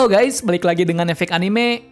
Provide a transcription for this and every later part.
Halo guys, balik lagi dengan Efek Anime.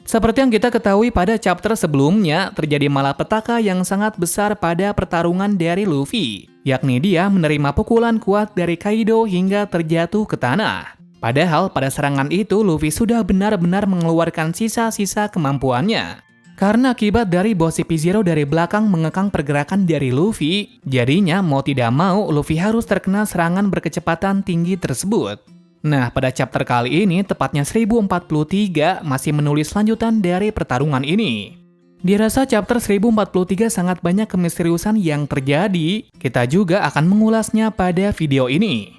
Seperti yang kita ketahui pada chapter sebelumnya, terjadi malapetaka yang sangat besar pada pertarungan dari Luffy. Yakni dia menerima pukulan kuat dari Kaido hingga terjatuh ke tanah. Padahal pada serangan itu Luffy sudah benar-benar mengeluarkan sisa-sisa kemampuannya. Karena akibat dari bos CP0 dari belakang mengekang pergerakan dari Luffy, jadinya mau tidak mau Luffy harus terkena serangan berkecepatan tinggi tersebut. Nah, pada chapter kali ini, tepatnya 1043, masih menulis lanjutan dari pertarungan ini. Dirasa chapter 1043 sangat banyak kemisteriusan yang terjadi, kita juga akan mengulasnya pada video ini.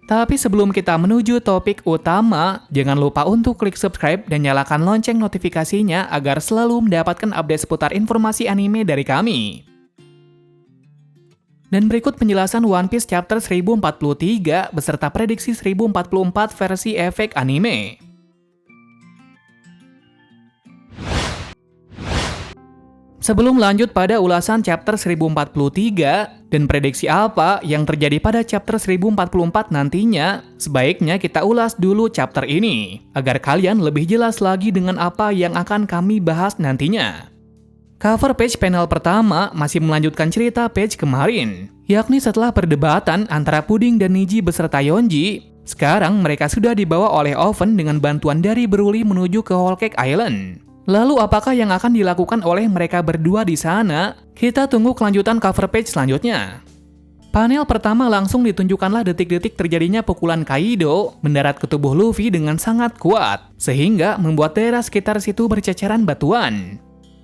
Tapi sebelum kita menuju topik utama, jangan lupa untuk klik subscribe dan nyalakan lonceng notifikasinya agar selalu mendapatkan update seputar informasi anime dari kami. Dan berikut penjelasan One Piece chapter 1043 beserta prediksi 1044 versi Efek Anime. Sebelum lanjut pada ulasan chapter 1043 dan prediksi apa yang terjadi pada chapter 1044 nantinya, sebaiknya kita ulas dulu chapter ini, agar kalian lebih jelas lagi dengan apa yang akan kami bahas nantinya. Cover page panel pertama masih melanjutkan cerita page kemarin, yakni setelah perdebatan antara Pudding dan Niji beserta Yonji, sekarang mereka sudah dibawa oleh Oven dengan bantuan dari Broly menuju ke Whole Cake Island. Lalu apakah yang akan dilakukan oleh mereka berdua di sana? Kita tunggu kelanjutan cover page selanjutnya. Panel pertama langsung ditunjukkanlah detik-detik terjadinya pukulan Kaido mendarat ke tubuh Luffy dengan sangat kuat, sehingga membuat daerah sekitar situ berceceran batuan.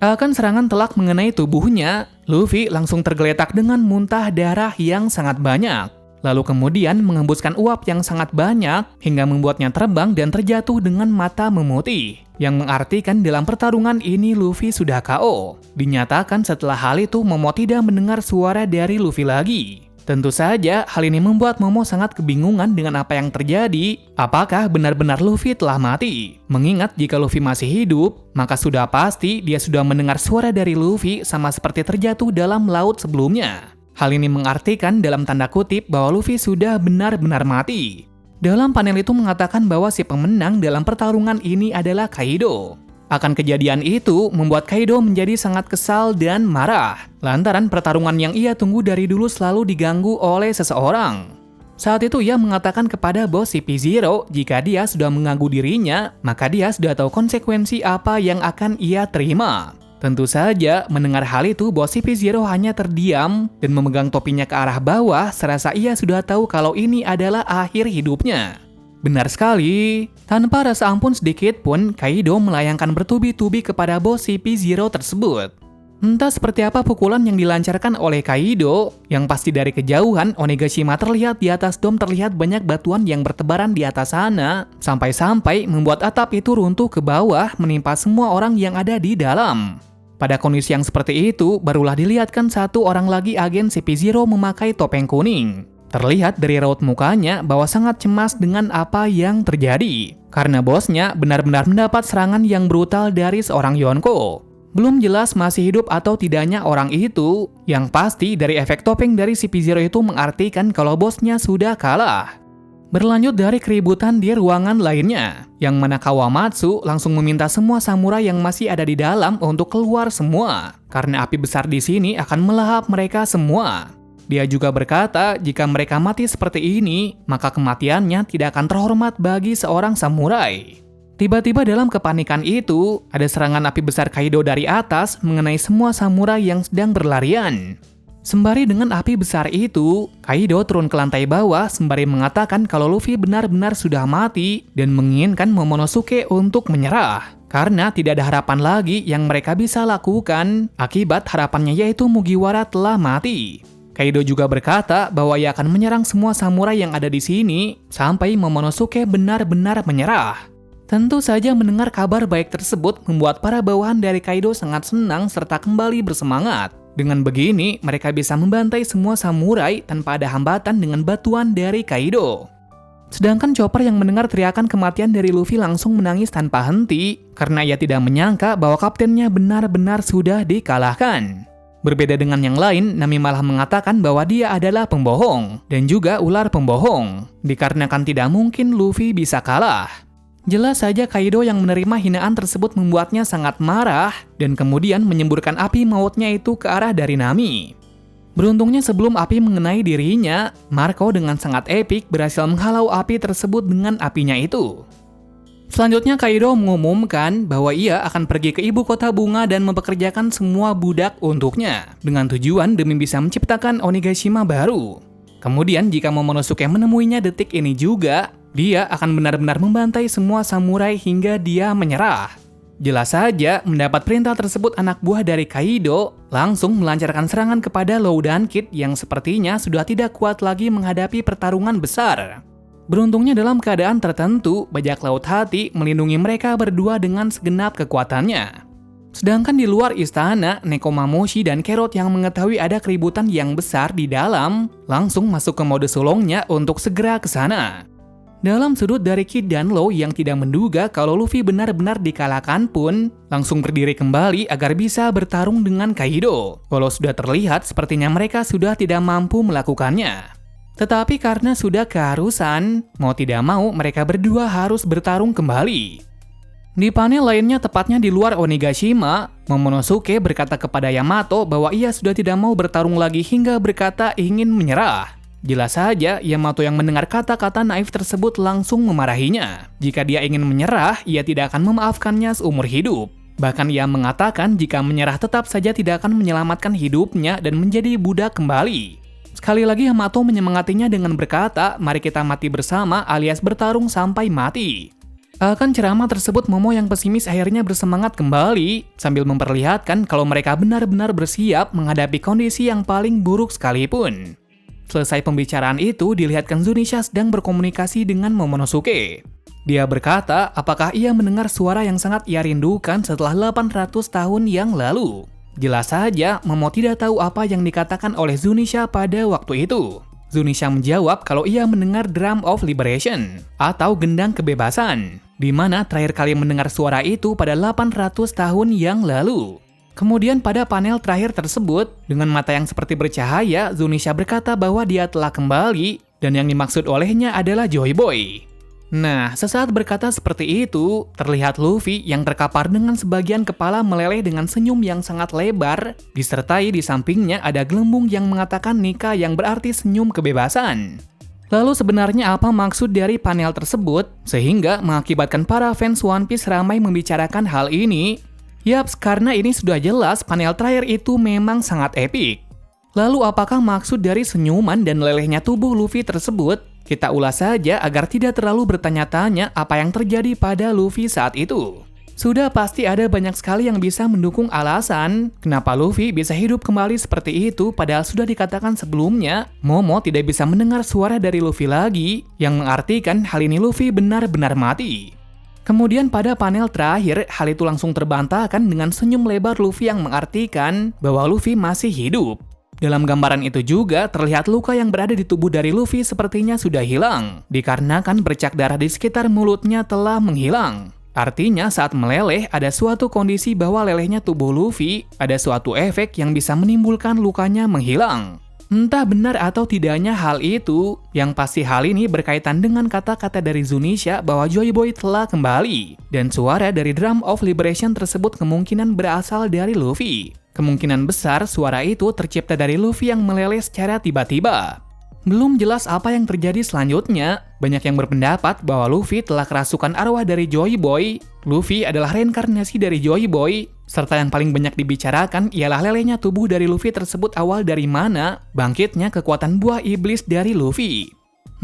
Akan serangan telak mengenai tubuhnya, Luffy langsung tergeletak dengan muntah darah yang sangat banyak. Lalu kemudian mengembuskan uap yang sangat banyak hingga membuatnya terbang dan terjatuh dengan mata memutih. Yang mengartikan dalam pertarungan ini Luffy sudah KO. Dinyatakan setelah hal itu Momo tidak mendengar suara dari Luffy lagi. Tentu saja hal ini membuat Momo sangat kebingungan dengan apa yang terjadi. Apakah benar-benar Luffy telah mati? Mengingat jika Luffy masih hidup, maka sudah pasti dia sudah mendengar suara dari Luffy sama seperti terjatuh dalam laut sebelumnya. Hal ini mengartikan dalam tanda kutip bahwa Luffy sudah benar-benar mati. Dalam panel itu mengatakan bahwa si pemenang dalam pertarungan ini adalah Kaido. Akan kejadian itu membuat Kaido menjadi sangat kesal dan marah, lantaran pertarungan yang ia tunggu dari dulu selalu diganggu oleh seseorang. Saat itu ia mengatakan kepada bos CP0 jika dia sudah mengganggu dirinya, maka dia sudah tahu konsekuensi apa yang akan ia terima. Tentu saja, mendengar hal itu, bos CP0 hanya terdiam dan memegang topinya ke arah bawah, serasa ia sudah tahu kalau ini adalah akhir hidupnya. Benar sekali, tanpa rasa ampun sedikit pun, Kaido melayangkan bertubi-tubi kepada bos CP0 tersebut. Entah seperti apa pukulan yang dilancarkan oleh Kaido, yang pasti dari kejauhan Onigashima terlihat di atas dom terlihat banyak batuan yang bertebaran di atas sana, sampai-sampai membuat atap itu runtuh ke bawah menimpa semua orang yang ada di dalam. Pada kondisi yang seperti itu, barulah dilihatkan satu orang lagi agen CP0 memakai topeng kuning. Terlihat dari raut mukanya bahwa sangat cemas dengan apa yang terjadi. Karena bosnya benar-benar mendapat serangan yang brutal dari seorang Yonko. Belum jelas masih hidup atau tidaknya orang itu, yang pasti dari efek topeng dari CP0 itu mengartikan kalau bosnya sudah kalah. Berlanjut dari keributan di ruangan lainnya, yang mana Kawamatsu langsung meminta semua samurai yang masih ada di dalam untuk keluar semua, karena api besar di sini akan melahap mereka semua. Dia juga berkata jika mereka mati seperti ini, maka kematiannya tidak akan terhormat bagi seorang samurai. Tiba-tiba dalam kepanikan itu, ada serangan api besar Kaido dari atas mengenai semua samurai yang sedang berlarian. Sembari dengan api besar itu, Kaido turun ke lantai bawah sembari mengatakan kalau Luffy benar-benar sudah mati dan menginginkan Momonosuke untuk menyerah. Karena tidak ada harapan lagi yang mereka bisa lakukan, akibat harapannya yaitu Mugiwara telah mati. Kaido juga berkata bahwa ia akan menyerang semua samurai yang ada di sini sampai Momonosuke benar-benar menyerah. Tentu saja mendengar kabar baik tersebut membuat para bawahan dari Kaido sangat senang serta kembali bersemangat. Dengan begini, mereka bisa membantai semua samurai tanpa ada hambatan dengan batuan dari Kaido. Sedangkan Chopper yang mendengar teriakan kematian dari Luffy langsung menangis tanpa henti karena ia tidak menyangka bahwa kaptennya benar-benar sudah dikalahkan. Berbeda dengan yang lain, Nami malah mengatakan bahwa dia adalah pembohong dan juga ular pembohong, dikarenakan tidak mungkin Luffy bisa kalah. Jelas saja Kaido yang menerima hinaan tersebut membuatnya sangat marah dan kemudian menyemburkan api mautnya itu ke arah dari Nami. Beruntungnya sebelum api mengenai dirinya, Marco dengan sangat epik berhasil menghalau api tersebut dengan apinya itu. Selanjutnya Kaido mengumumkan bahwa ia akan pergi ke ibu kota bunga dan mempekerjakan semua budak untuknya dengan tujuan demi bisa menciptakan Onigashima baru. Kemudian jika Momonosuke menemuinya detik ini juga, dia akan benar-benar membantai semua samurai hingga dia menyerah. Jelas saja, mendapat perintah tersebut anak buah dari Kaido langsung melancarkan serangan kepada Loudan Kid yang sepertinya sudah tidak kuat lagi menghadapi pertarungan besar. Beruntungnya dalam keadaan tertentu, bajak laut hati melindungi mereka berdua dengan segenap kekuatannya. Sedangkan di luar istana, Nekomamushi dan Carrot yang mengetahui ada keributan yang besar di dalam, langsung masuk ke mode sulungnya untuk segera ke sana. Dalam sudut dari Kid dan Law yang tidak menduga kalau Luffy benar-benar dikalahkan pun, langsung berdiri kembali agar bisa bertarung dengan Kaido. Walau sudah terlihat sepertinya mereka sudah tidak mampu melakukannya. Tetapi karena sudah keharusan, mau tidak mau mereka berdua harus bertarung kembali. Di panel lainnya tepatnya di luar Onigashima, Momonosuke berkata kepada Yamato bahwa ia sudah tidak mau bertarung lagi hingga berkata ingin menyerah. Jelas saja, Yamato yang mendengar kata-kata naif tersebut langsung memarahinya. Jika dia ingin menyerah, ia tidak akan memaafkannya seumur hidup. Bahkan ia mengatakan jika menyerah tetap saja tidak akan menyelamatkan hidupnya dan menjadi budak kembali. Sekali lagi Yamato menyemangatinya dengan berkata, mari kita mati bersama alias bertarung sampai mati. Akan ceramah tersebut, Momo yang pesimis akhirnya bersemangat kembali sambil memperlihatkan kalau mereka benar-benar bersiap menghadapi kondisi yang paling buruk sekalipun. Selesai pembicaraan itu, dilihatkan Zunisha sedang berkomunikasi dengan Momonosuke. Dia berkata, apakah ia mendengar suara yang sangat ia rindukan setelah 800 tahun yang lalu. Jelas saja, Momo tidak tahu apa yang dikatakan oleh Zunisha pada waktu itu. Zunisha menjawab kalau ia mendengar Drum of Liberation atau gendang kebebasan, di mana terakhir kali mendengar suara itu pada 800 tahun yang lalu. Kemudian pada panel terakhir tersebut, dengan mata yang seperti bercahaya, Zunisha berkata bahwa dia telah kembali dan yang dimaksud olehnya adalah Joy Boy. Nah, sesaat berkata seperti itu, terlihat Luffy yang terkapar dengan sebagian kepala meleleh dengan senyum yang sangat lebar, disertai di sampingnya ada gelembung yang mengatakan Nika yang berarti senyum kebebasan. Lalu sebenarnya apa maksud dari panel tersebut, sehingga mengakibatkan para fans One Piece ramai membicarakan hal ini? Yaps, karena ini sudah jelas panel terakhir itu memang sangat epik. Lalu apakah maksud dari senyuman dan lelehnya tubuh Luffy tersebut? Kita ulas saja agar tidak terlalu bertanya-tanya apa yang terjadi pada Luffy saat itu. Sudah pasti ada banyak sekali yang bisa mendukung alasan kenapa Luffy bisa hidup kembali seperti itu, padahal sudah dikatakan sebelumnya Momo tidak bisa mendengar suara dari Luffy lagi, yang mengartikan hal ini Luffy benar-benar mati. Kemudian pada panel terakhir, hal itu langsung terbantahkan dengan senyum lebar Luffy yang mengartikan bahwa Luffy masih hidup. Dalam gambaran itu juga terlihat luka yang berada di tubuh dari Luffy sepertinya sudah hilang, dikarenakan bercak darah di sekitar mulutnya telah menghilang. Artinya saat meleleh ada suatu kondisi bahwa lelehnya tubuh Luffy ada suatu efek yang bisa menimbulkan lukanya menghilang. Entah benar atau tidaknya hal itu, yang pasti hal ini berkaitan dengan kata-kata dari Zunisha bahwa Joy Boy telah kembali, dan suara dari Drum of Liberation tersebut kemungkinan berasal dari Luffy. Kemungkinan besar suara itu tercipta dari Luffy yang meleleh secara tiba-tiba. Belum jelas apa yang terjadi selanjutnya, banyak yang berpendapat bahwa Luffy telah kerasukan arwah dari Joy Boy, Luffy adalah reinkarnasi dari Joy Boy, serta yang paling banyak dibicarakan ialah lelehnya tubuh dari Luffy tersebut awal dari mana bangkitnya kekuatan buah iblis dari Luffy.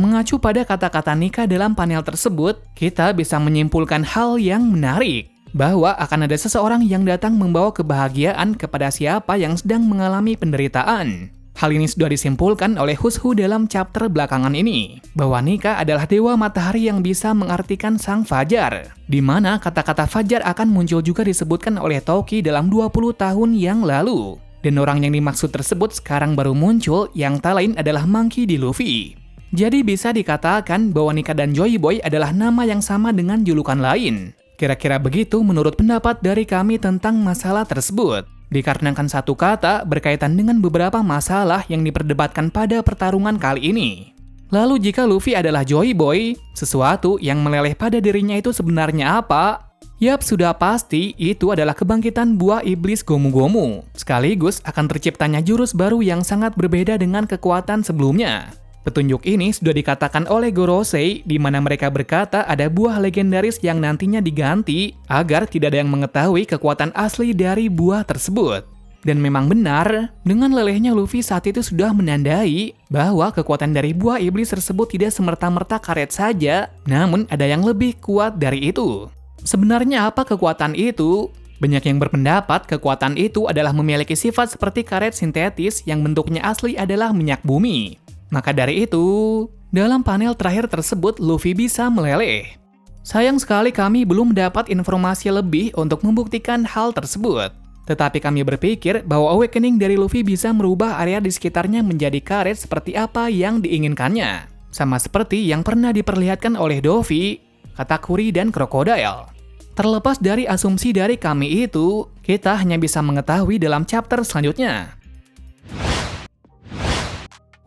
Mengacu pada kata-kata Nika dalam panel tersebut, kita bisa menyimpulkan hal yang menarik, bahwa akan ada seseorang yang datang membawa kebahagiaan kepada siapa yang sedang mengalami penderitaan. Hal ini sudah disimpulkan oleh Hushu dalam chapter belakangan ini, bahwa Nika adalah dewa matahari yang bisa mengartikan sang fajar, di mana kata-kata fajar akan muncul juga disebutkan oleh Toki dalam 20 tahun yang lalu. Dan orang yang dimaksud tersebut sekarang baru muncul, yang tak lain adalah Monkey D. Luffy. Jadi bisa dikatakan bahwa Nika dan Joy Boy adalah nama yang sama dengan julukan lain. Kira-kira begitu menurut pendapat dari kami tentang masalah tersebut. Dikarenakan satu kata berkaitan dengan beberapa masalah yang diperdebatkan pada pertarungan kali ini. Lalu jika Luffy adalah Joy Boy, sesuatu yang meleleh pada dirinya itu sebenarnya apa? Yap, sudah pasti itu adalah kebangkitan buah iblis Gomu-Gomu. Sekaligus akan terciptanya jurus baru yang sangat berbeda dengan kekuatan sebelumnya. Petunjuk ini sudah dikatakan oleh Gorosei, di mana mereka berkata ada buah legendaris yang nantinya diganti agar tidak ada yang mengetahui kekuatan asli dari buah tersebut. Dan memang benar, dengan lelehnya Luffy saat itu sudah menandai bahwa kekuatan dari buah iblis tersebut tidak semerta-merta karet saja, namun ada yang lebih kuat dari itu. Sebenarnya apa kekuatan itu? Banyak yang berpendapat kekuatan itu adalah memiliki sifat seperti karet sintetis yang bentuknya asli adalah minyak bumi. Maka dari itu, dalam panel terakhir tersebut Luffy bisa meleleh. Sayang sekali kami belum mendapat informasi lebih untuk membuktikan hal tersebut. Tetapi kami berpikir bahwa awakening dari Luffy bisa merubah area di sekitarnya menjadi karet seperti apa yang diinginkannya. Sama seperti yang pernah diperlihatkan oleh Dovi, Katakuri, dan Crocodile. Terlepas dari asumsi dari kami itu, kita hanya bisa mengetahui dalam chapter selanjutnya.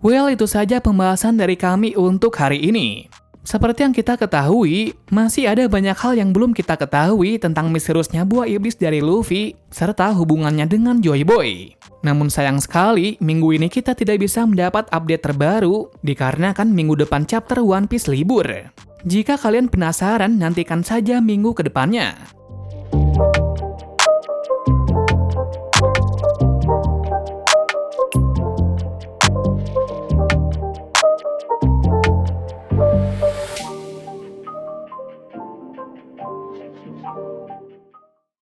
Well, itu saja pembahasan dari kami untuk hari ini. Seperti yang kita ketahui, masih ada banyak hal yang belum kita ketahui tentang misteriusnya buah iblis dari Luffy, serta hubungannya dengan Joy Boy. Namun sayang sekali, minggu ini kita tidak bisa mendapat update terbaru, dikarenakan minggu depan chapter One Piece libur. Jika kalian penasaran, nantikan saja minggu ke depannya.